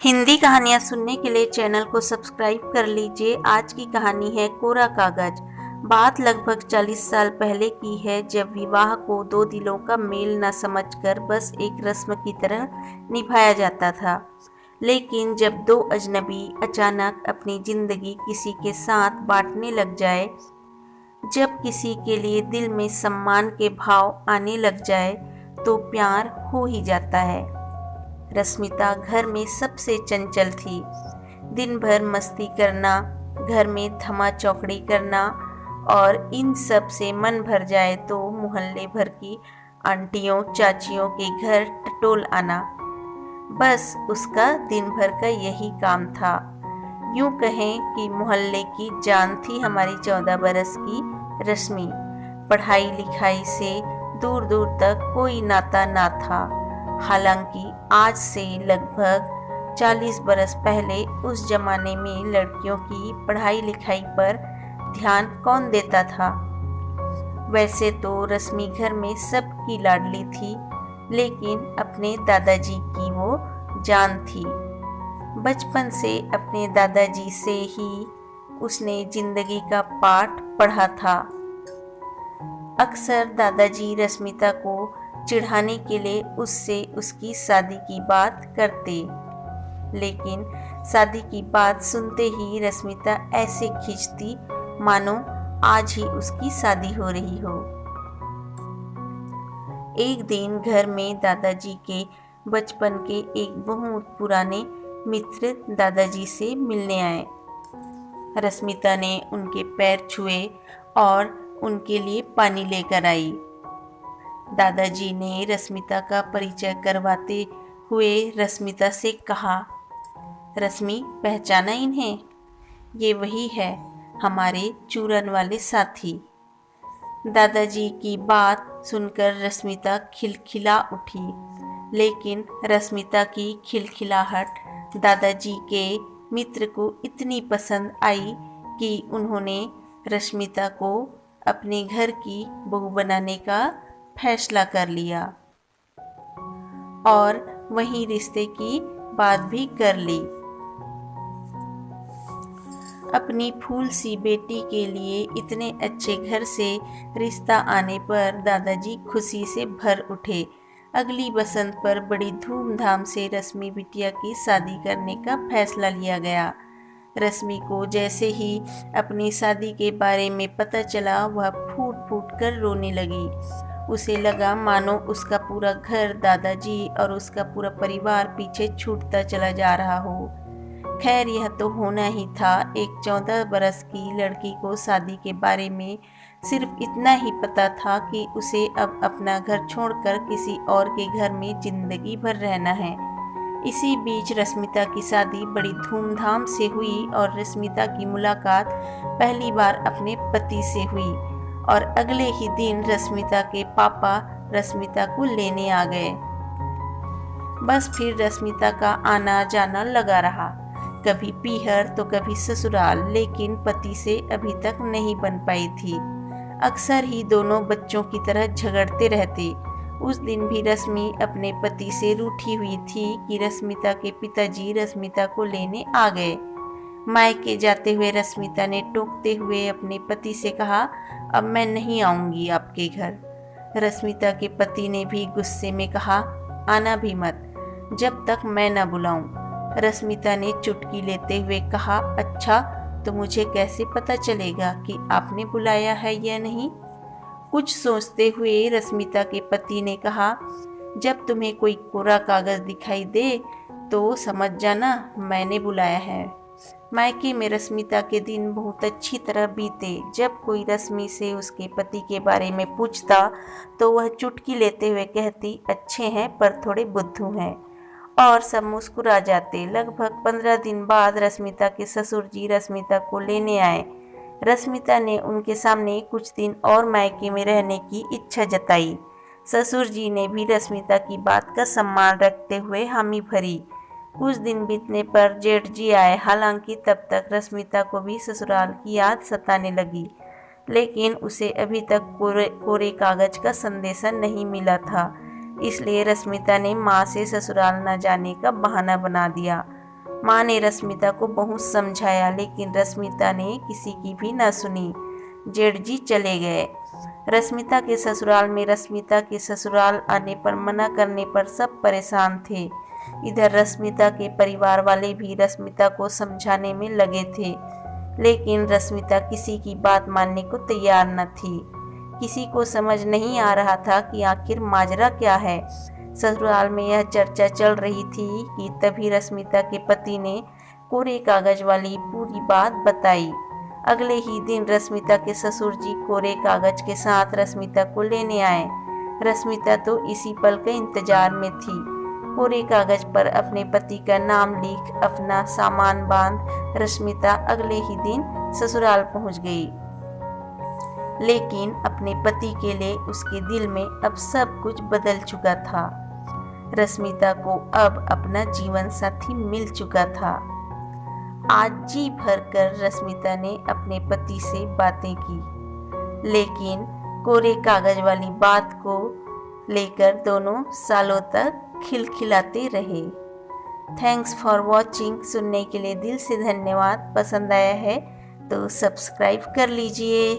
हिंदी कहानियाँ सुनने के लिए चैनल को सब्सक्राइब कर लीजिए। आज की कहानी है कोरा कागज। बात लगभग 40 साल पहले की है, जब विवाह को दो दिलों का मेल न समझकर बस एक रस्म की तरह निभाया जाता था। लेकिन जब दो अजनबी अचानक अपनी जिंदगी किसी के साथ बांटने लग जाए, जब किसी के लिए दिल में सम्मान के भाव आने लग जाए, तो प्यार हो ही जाता है। रश्मिता घर में सबसे चंचल थी। दिन भर मस्ती करना, घर में धमा चौकड़ी करना और इन सब से मन भर जाए तो मोहल्ले भर की आंटियों चाचियों के घर टटोल आना, बस उसका दिन भर का यही काम था। यूं कहें कि मोहल्ले की जान थी हमारी 14 बरस की रश्मि। पढ़ाई लिखाई से दूर दूर तक कोई नाता ना था। हालांकि आज से लगभग 40 बरस पहले उस जमाने में लड़कियों की पढ़ाई लिखाई पर ध्यान कौन देता था। वैसे तो रश्मि घर में सबकी लाडली थी, लेकिन अपने दादाजी की वो जान थी। बचपन से अपने दादाजी से ही उसने जिंदगी का पाठ पढ़ा था। अक्सर दादाजी रश्मिता को चिढ़ाने के लिए उससे उसकी शादी की बात करते, लेकिन शादी की बात सुनते ही रश्मिता ऐसे खींचती मानो आज ही उसकी शादी हो रही हो। एक दिन घर में दादाजी के बचपन के एक बहुत पुराने मित्र दादाजी से मिलने आए। रश्मिता ने उनके पैर छुए और उनके लिए पानी लेकर आई। दादाजी ने रश्मिता का परिचय करवाते हुए रश्मिता से कहा, रश्मि, पहचाना इन्हें? ये वही है, हमारे चूरन वाले साथी। दादाजी की बात सुनकर रश्मिता खिलखिला उठी, लेकिन रश्मिता की खिलखिलाहट दादाजी के मित्र को इतनी पसंद आई कि उन्होंने रश्मिता को अपने घर की बहू बनाने का फैसला कर लिया और वहीं रिश्ते की बात भी कर ली। अपनी फूल सी बेटी के लिए इतने अच्छे घर से रिश्ता आने पर दादाजी खुशी से भर उठे। अगली बसंत पर बड़ी धूमधाम से रश्मि बिटिया की शादी करने का फैसला लिया गया। रश्मि को जैसे ही अपनी शादी के बारे में पता चला, वह फूट फूट कर रोने लगी। उसे लगा मानो उसका पूरा घर, दादाजी और उसका पूरा परिवार पीछे छूटता चला जा रहा हो। खैर, यह तो होना ही था। एक 14 बरस की लड़की को शादी के बारे में सिर्फ इतना ही पता था कि उसे अब अपना घर छोड़कर किसी और के घर में जिंदगी भर रहना है। इसी बीच रश्मिता की शादी बड़ी धूमधाम से हुई और रश्मिता की मुलाकात पहली बार अपने पति से हुई और अगले ही दिन रश्मिता के पापा रश्मिता को लेने आ गए। बस फिर रश्मिता का आना जाना लगा रहा, कभी पीहर तो कभी ससुराल, लेकिन पति से अभी तक नहीं बन पाई थी। अक्सर ही दोनों बच्चों की तरह झगड़ते रहते। उस दिन भी रश्मि अपने पति से रूठी हुई थी कि रश्मिता के पिताजी रश्मिता को लेने आ गए। मायके जाते हुए रश्मिता ने टोकते हुए अपने पति से कहा, अब मैं नहीं आऊंगी आपके घर। रश्मिता के पति ने भी गुस्से में कहा, आना भी मत जब तक मैं न बुलाऊं। रश्मिता ने चुटकी लेते हुए कहा, अच्छा, तो मुझे कैसे पता चलेगा कि आपने बुलाया है या नहीं? कुछ सोचते हुए रश्मिता के पति ने कहा, जब तुम्हें कोई कोरा कागज दिखाई दे तो समझ जाना मैंने बुलाया है। मायके में रश्मिता के दिन बहुत अच्छी तरह बीते। जब कोई रश्मि से उसके पति के बारे में पूछता तो वह चुटकी लेते हुए कहती, अच्छे हैं पर थोड़े बुद्धू हैं, और सब मुस्कुरा जाते। लगभग 15 दिन बाद रश्मिता के ससुर जी रश्मिता को लेने आए। रश्मिता ने उनके सामने कुछ दिन और मायके में रहने की इच्छा जताई। ससुर जी ने भी रश्मिता की बात का सम्मान रखते हुए हामी भरी। कुछ दिन बीतने पर जेठ जी आए। हालांकि तब तक रश्मिता को भी ससुराल की याद सताने लगी, लेकिन उसे अभी तक कोरे कागज का संदेशा नहीं मिला था। इसलिए रश्मिता ने माँ से ससुराल न जाने का बहाना बना दिया। माँ ने रश्मिता को बहुत समझाया, लेकिन रश्मिता ने किसी की भी न सुनी। जेठ जी चले गए। रश्मिता के ससुराल में रश्मिता के ससुराल आने पर मना करने पर सब परेशान थे। इधर रश्मिता के परिवार वाले भी रश्मिता को समझाने में लगे थे, लेकिन रश्मिता किसी की बात मानने को तैयार न थी। किसी को समझ नहीं आ रहा था कि आखिर माजरा क्या है। ससुराल में यह चर्चा चल रही थी कि तभी रश्मिता के पति ने कोरे कागज वाली पूरी बात बताई। अगले ही दिन रश्मिता के ससुर जी कोरे कागज के साथ रश्मिता को लेने आए। रश्मिता तो इसी पल के इंतजार में थी। कोरे कागज पर अपने पति का नाम लिख अपना सामान बांध रश्मिता अगले ही दिन ससुराल पहुंच गई। लेकिन अपने पति के लिए उसके दिल में अब सब कुछ बदल चुका था। रश्मिता को अब अपना जीवन साथी मिल चुका था। आज जी भरकर रश्मिता ने अपने पति से बातें की, लेकिन कोरे कागज वाली बात को लेकर दोनों सालों तक खिलखिलाते रहे। Thanks for watching. सुनने के लिए दिल से धन्यवाद। पसंद आया है तो सब्सक्राइब कर लीजिए।